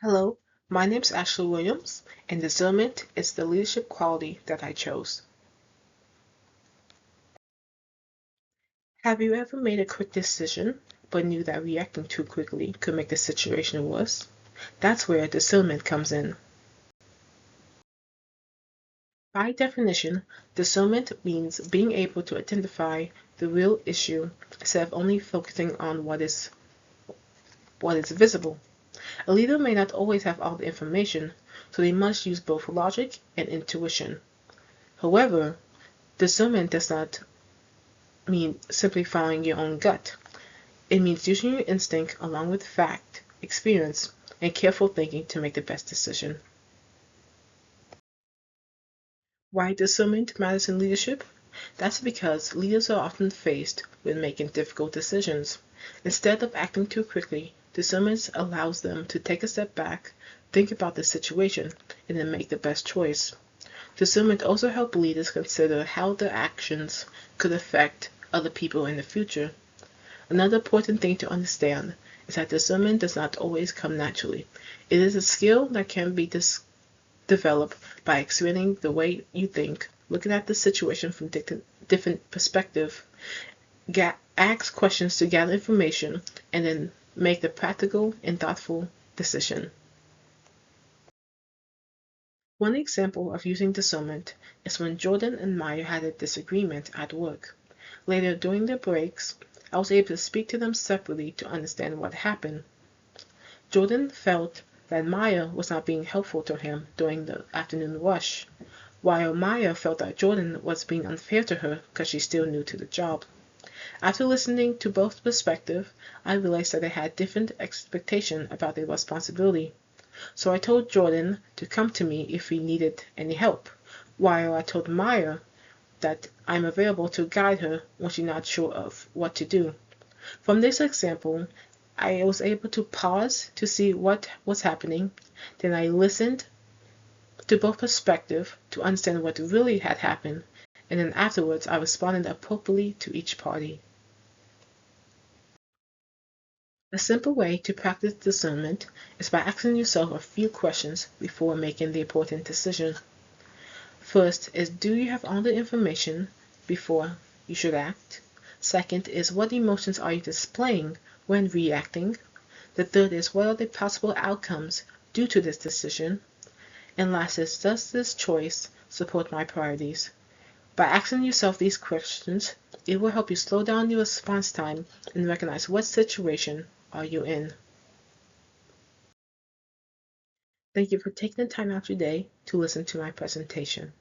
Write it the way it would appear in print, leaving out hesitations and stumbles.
Hello, my name is Ashley Williams, and discernment is the leadership quality that I chose. Have you ever made a quick decision but knew that reacting too quickly could make the situation worse? That's where discernment comes in. By definition, discernment means being able to identify the real issue instead of only focusing on what is visible. A leader may not always have all the information, so they must use both logic and intuition. However, discernment does not mean simply following your own gut. It means using your instinct along with fact, experience, and careful thinking to make the best decision. Why discernment matters in leadership? That's because leaders are often faced with making difficult decisions. Instead of acting too quickly, discernment allows them to take a step back, think about the situation, and then make the best choice. Discernment also helps leaders consider how their actions could affect other people in the future. Another important thing to understand is that discernment does not always come naturally. It is a skill that can be developed by expanding the way you think, looking at the situation from different perspectives, ask questions to gather information, and then make the practical and thoughtful decision. One example of using discernment is when Jordan and Maya had a disagreement at work. Later, during their breaks, I was able to speak to them separately to understand what happened. Jordan felt that Maya was not being helpful to him during the afternoon rush, while Maya felt that Jordan was being unfair to her because she's still new to the job. After listening to both perspectives, I realized that they had different expectations about their responsibility. So I told Jordan to come to me if he needed any help, while I told Maya that I'm available to guide her when she's not sure of what to do. From this example, I was able to pause to see what was happening. Then I listened to both perspectives to understand what really had happened, and then afterwards I responded appropriately to each party. A simple way to practice discernment is by asking yourself a few questions before making the important decision. First is, do you have all the information before you should act? Second is, what emotions are you displaying when reacting? The third is, what are the possible outcomes due to this decision? And last is, does this choice support my priorities? By asking yourself these questions, it will help you slow down your response time and recognize what situation are you in. Thank you for taking the time out today to listen to my presentation.